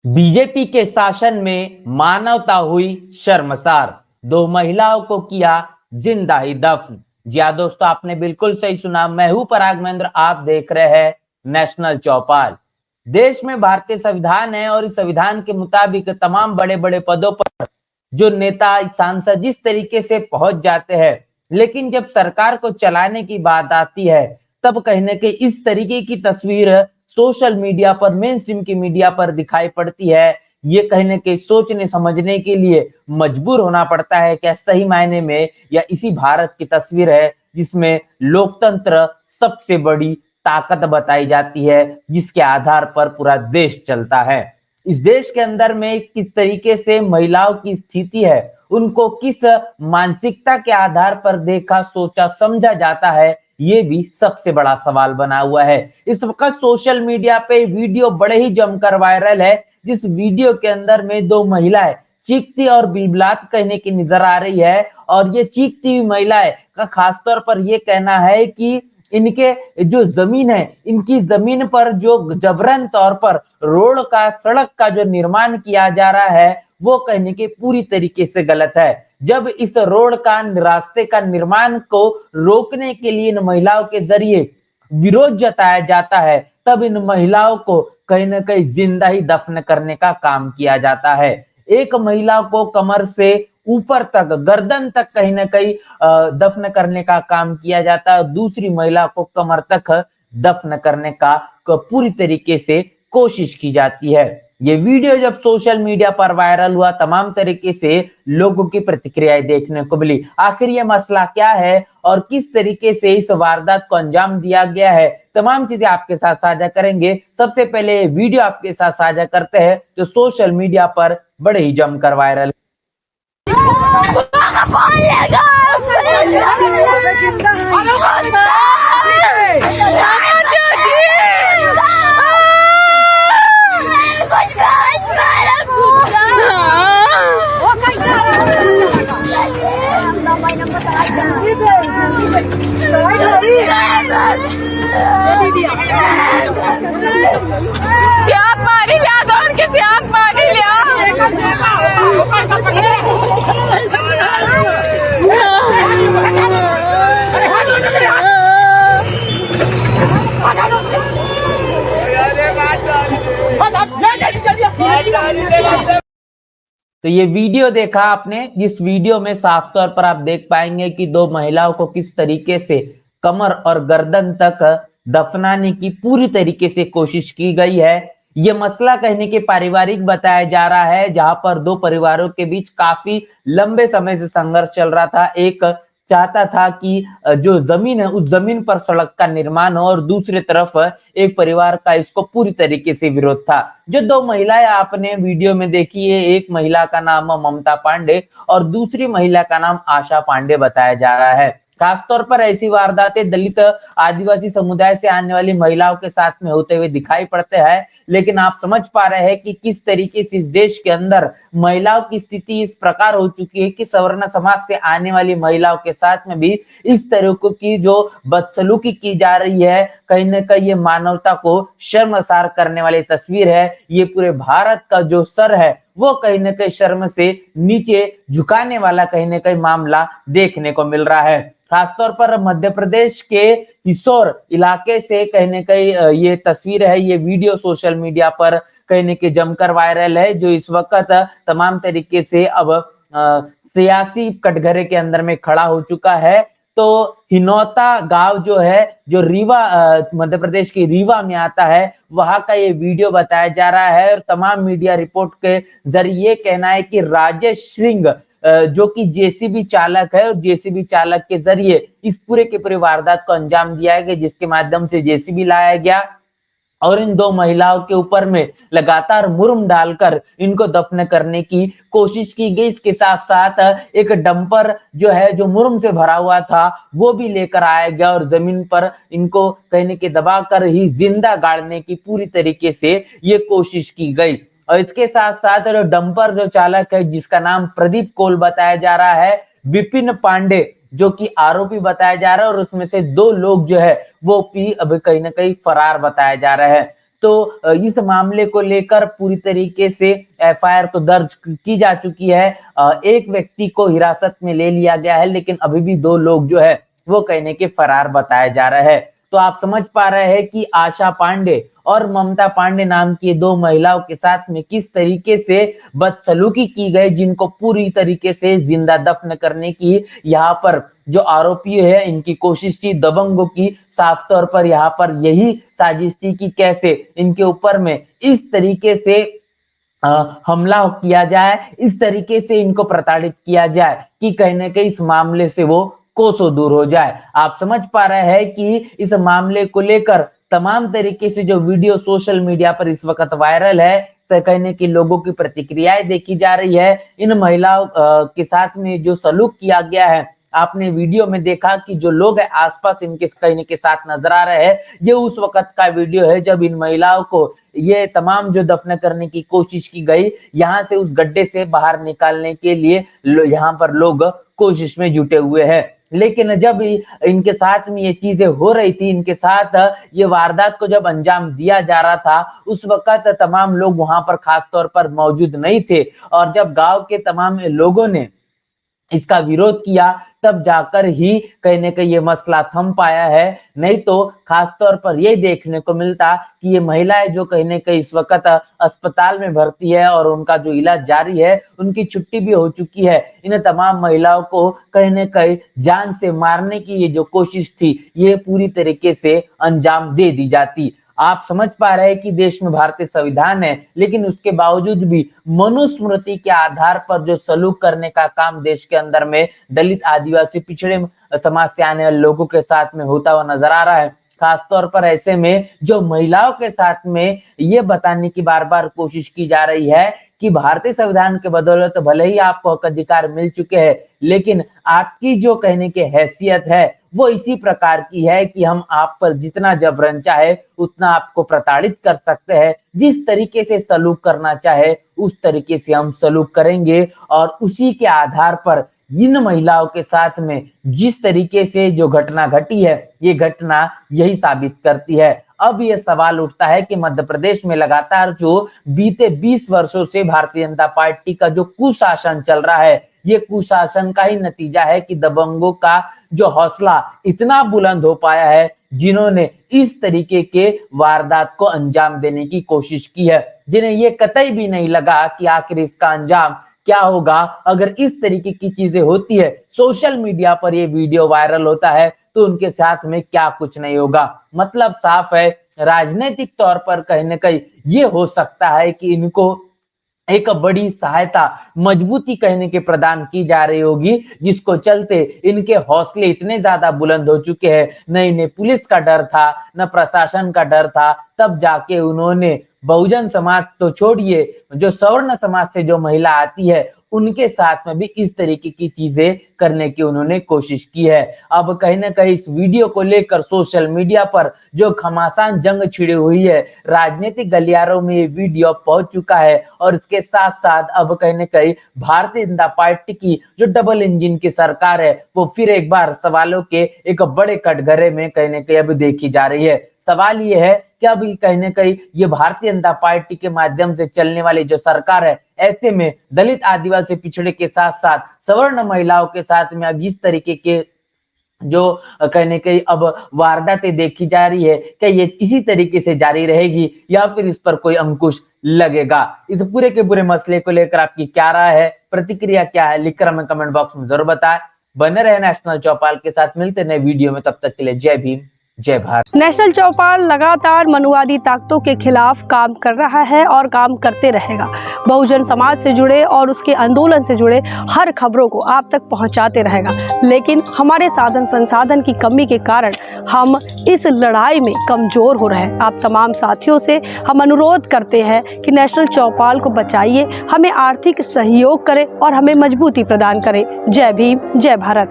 BJP के शासन में मानवता हुई शर्मसार, दो महिलाओं को किया जिंदा ही दफन। जी हाँ दोस्तों, आपने बिल्कुल सही सुना। मैं हूं पराग महेंद्र, आप देख रहे हैं नेशनल चौपाल। देश में भारतीय संविधान है और इस संविधान के मुताबिक तमाम बड़े बड़े पदों पर जो नेता सांसद जिस तरीके से पहुंच जाते हैं, लेकिन जब सरकार को चलाने की बात आती है तब कहीं ना कहीं इस तरीके की तस्वीर सोशल मीडिया पर, मेन स्ट्रीम की मीडिया पर दिखाई पड़ती है। ये कहीं ना कहीं सोचने समझने के लिए मजबूर होना पड़ता है क्या सही मायने में या इसी भारत की तस्वीर है जिसमें लोकतंत्र सबसे बड़ी ताकत बताई जाती है, जिसके आधार पर पूरा देश चलता है। इस देश के अंदर में किस तरीके से महिलाओं की स्थिति है, उनको किस मानसिकता के आधार पर देखा सोचा समझा जाता है, ये भी सबसे बड़ा सवाल बना हुआ है। इस वक्त सोशल मीडिया पे वीडियो बड़े ही जमकर वायरल है, जिस वीडियो के अंदर में दो महिलाएं चीखती और बिलबिलात कहने की नजर आ रही है। और ये चीखती हुई महिलाएं का खासतौर पर यह कहना है कि इनके जो जमीन है, इनकी जमीन पर जो जबरन तौर पर रोड का, सड़क का जो निर्माण किया जा रहा है वो कहने के पूरी तरीके से गलत है। जब इस रोड का, रास्ते का निर्माण को रोकने के लिए इन महिलाओं के जरिए विरोध जताया जाता है, तब इन महिलाओं को कहीं ना कहीं जिंदा ही दफन करने का काम किया जाता है। एक महिला को कमर से ऊपर तक, गर्दन तक कहीं ना कहीं दफन करने का काम किया जाता है, दूसरी महिला को कमर तक दफन करने का पूरी तरीके से कोशिश की जाती है। ये वीडियो जब सोशल मीडिया पर वायरल हुआ, तमाम तरीके से लोगों की प्रतिक्रियाएं देखने को मिली। आखिर ये मसला क्या है और किस तरीके से इस वारदात को अंजाम दिया गया है, तमाम चीजें आपके साथ साझा करेंगे। सबसे पहले वीडियो आपके साथ साझा करते हैं जो सोशल मीडिया पर बड़े ही जमकर viral. Siap mari lihat orang ke siap mari तो ये वीडियो देखा आपने, जिस वीडियो में साफ तौर पर आप देख पाएंगे कि दो महिलाओं को किस तरीके से कमर और गर्दन तक दफनाने की पूरी तरीके से कोशिश की गई है। ये मसला कहने के पारिवारिक बताया जा रहा है, जहां पर दो परिवारों के बीच काफी लंबे समय से संघर्ष चल रहा था। एक चाहता था कि जो जमीन है उस जमीन पर सड़क का निर्माण हो, और दूसरी तरफ एक परिवार का इसको पूरी तरीके से विरोध था। जो दो महिलाएं आपने वीडियो में देखी है, एक महिला का नाम ममता पांडे और दूसरी महिला का नाम आशा पांडे बताया जा रहा है। खासतौर पर ऐसी वारदातें दलित आदिवासी समुदाय से आने वाली महिलाओं के साथ में होते हुए दिखाई पड़ते हैं, लेकिन आप समझ पा रहे हैं कि किस तरीके से इस देश के अंदर महिलाओं की स्थिति इस प्रकार हो चुकी है कि सवर्ण समाज से आने वाली महिलाओं के साथ में भी इस तरह की जो बदसलूकी की जा रही है, कहीं ना कहीं ये मानवता को शर्मसार करने वाली तस्वीर है। ये पूरे भारत का जो सर है वो कहीं ना कहीं शर्म से नीचे झुकाने वाला कहीं ना कहीं मामला देखने को मिल रहा है। खासतौर पर मध्य प्रदेश के हिसोर इलाके से कहीं ना कहीं ये तस्वीर है, ये वीडियो सोशल मीडिया पर कहीं ना कहीं जमकर वायरल है, जो इस वक्त तमाम तरीके से अब सियासी कटघरे के अंदर में खड़ा हो चुका है। तो हिनौता गांव जो है, जो रीवा मध्य प्रदेश की रीवा में आता है, वहां का ये वीडियो बताया जा रहा है। और तमाम मीडिया रिपोर्ट के जरिए कहना है कि राजेश सिंह जो कि जेसीबी चालक है, और जेसीबी चालक के जरिए इस पूरे के पूरे वारदात को अंजाम दिया गया, जिसके माध्यम से जेसीबी लाया गया और इन दो महिलाओं के ऊपर में लगातार मुर्म डालकर इनको दफन करने की कोशिश की गई। इसके साथ साथ एक डंपर जो है, जो मुर्म से भरा हुआ था, वो भी लेकर आया गया और जमीन पर इनको कहने के दबाकर ही जिंदा गाड़ने की पूरी तरीके से ये कोशिश की गई। और इसके साथ साथ जो डंपर जो चालक है, जिसका नाम प्रदीप कोल बताया जा रहा है, विपिन पांडे जो कि आरोपी बताया जा रहा है, और उसमें से दो लोग जो है वो भी अभी कहीं ना कहीं फरार बताया जा रहा है। तो इस मामले को लेकर पूरी तरीके से एफआईआर तो दर्ज की जा चुकी है। एक व्यक्ति को हिरासत में ले लिया गया है, लेकिन अभी भी 2 लोग जो है वो कहने के फरार बताए जा रहे हैं। तो आप समझ पा रहे हैं कि आशा पांडे और ममता पांडे नाम की 2 महिलाओं के साथ में किस तरीके से बदसलूकी की गई, जिनको पूरी तरीके से जिंदा दफन करने की यहाँ पर जो आरोपी है इनकी कोशिश थी, दबंगों की साफ तौर पर यहाँ पर यही साजिश थी कि कैसे इनके ऊपर में इस तरीके से हमला किया जाए, इस तरीके से इनको प्रताड़ित किया जाए कि कहीं ना कहीं इस मामले से वो कोसों दूर हो जाए। आप समझ पा रहे हैं कि इस मामले को लेकर तमाम तरीके से जो वीडियो सोशल मीडिया पर इस वक्त वायरल है, तो कहने की लोगों की प्रतिक्रियाएं देखी जा रही है। इन महिलाओं के साथ में जो सलूक किया गया है, आपने वीडियो में देखा कि जो लोग है आसपास इनके कहने के साथ नजर आ रहे हैं, ये उस वक्त का वीडियो है जब इन महिलाओं को ये तमाम जो दफन करने की कोशिश की गई, यहाँ से उस गड्ढे से बाहर निकालने के लिए यहाँ पर लोग कोशिश में जुटे हुए हैं। लेकिन जब इनके साथ में ये चीजें हो रही थी, इनके साथ ये वारदात को जब अंजाम दिया जा रहा था, उस वक्त तमाम लोग वहां पर खास तौर पर मौजूद नहीं थे। और जब गांव के तमाम लोगों ने इसका विरोध किया, तब जाकर ही कहीं न कहीं ये मसला थम पाया है। नहीं तो खास तौर पर ये देखने को मिलता कि ये महिलाएं जो कहीं न कहीं इस वक्त अस्पताल में भर्ती है और उनका जो इलाज जारी है, उनकी छुट्टी भी हो चुकी है। इन तमाम महिलाओं को कहीं न कहीं जान से मारने की ये जो कोशिश थी, ये पूरी तरीके से अंजाम दे दी जाती। आप समझ पा रहे हैं कि देश में भारतीय संविधान है, लेकिन उसके बावजूद भी मनुस्मृति के आधार पर जो सलूक करने का काम देश के अंदर में दलित, आदिवासी, पिछड़े समाज से आने वाले लोगों के साथ में होता हुआ नजर आ रहा है। खास तौर पर ऐसे में जो महिलाओं के साथ में ये बताने की बार बार कोशिश की जा रही है कि भारतीय संविधान के बदौलत भले ही आपको हक अधिकार मिल चुके हैं, लेकिन आपकी जो कहने की हैसियत है वो इसी प्रकार की है कि हम आप पर जितना जबरन चाहे उतना आपको प्रताड़ित कर सकते हैं। जिस तरीके से सलूक करना चाहे उस तरीके से हम सलूक करेंगे। और उसी के आधार पर इन महिलाओं के साथ में जिस तरीके से जो घटना घटी है, ये घटना यही साबित करती है। अब ये सवाल उठता है कि मध्य प्रदेश में लगातार जो बीते 20 वर्षों से भारतीय जनता पार्टी का जो कुशासन चल रहा है, ये कुशासन का ही नतीजा है कि दबंगों का जो हौसला इतना बुलंद हो पाया है, जिन्होंने इस तरीके के वारदात को अंजाम देने की कोशिश की है, जिन्हें ये कतई भी नहीं लगा कि आखिर इसका अंजाम क्या होगा अगर इस तरीके की चीजें होती है। सोशल मीडिया पर ये वीडियो वायरल होता है तो उनके साथ में क्या कुछ नहीं होगा। मतलब साफ है, राजनीतिक तौर पर कहीं ना कहीं ये हो सकता है कि इनको एक बड़ी सहायता, मजबूती कहने के प्रदान की जा रही होगी, जिसको चलते इनके हौसले इतने ज्यादा बुलंद हो चुके हैं। न इन्हें पुलिस का डर था, न प्रशासन का डर था, तब जाके उन्होंने बहुजन समाज तो छोड़िए, जो सवर्ण समाज से जो महिला आती है उनके साथ में भी इस तरीके की चीजें करने की उन्होंने कोशिश की है। अब कहीं ना कहीं इस वीडियो को लेकर सोशल मीडिया पर जो घमासान जंग छिड़ी हुई है, राजनीतिक गलियारों में ये वीडियो पहुंच चुका है। और इसके साथ साथ अब कहीं ना कहीं भारतीय जनता पार्टी की जो डबल इंजन की सरकार है, वो फिर एक बार सवालों के एक बड़े कटघरे में कहीं ना कहीं अब देखी जा रही है। सवाल ये है कि अब कहीं ना कहीं ये भारतीय जनता पार्टी के माध्यम से चलने वाली जो सरकार है, ऐसे में दलित, आदिवासी, पिछड़े के साथ साथ सवर्ण महिलाओं के साथ में अब इस तरीके के जो कहने की अब वारदातें देखी जा रही है, क्या ये इसी तरीके से जारी रहेगी या फिर इस पर कोई अंकुश लगेगा? इस पूरे के पूरे मसले को लेकर आपकी क्या राय है, प्रतिक्रिया क्या है, लिखकर हमें कमेंट बॉक्स में जरूर बताएं। बने रहे नेशनल चौपाल के साथ, मिलते नए वीडियो में, तब तक के लिए जय भीम, जय भारत। नेशनल चौपाल लगातार मनुवादी ताकतों के खिलाफ काम कर रहा है और काम करते रहेगा। बहुजन समाज से जुड़े और उसके आंदोलन से जुड़े हर खबरों को आप तक पहुंचाते रहेगा। लेकिन हमारे साधन संसाधन की कमी के कारण हम इस लड़ाई में कमज़ोर हो रहे हैं। आप तमाम साथियों से हम अनुरोध करते हैं कि नेशनल चौपाल को बचाइए, हमें आर्थिक सहयोग करें और हमें मजबूती प्रदान करें। जय भीम, जय भारत।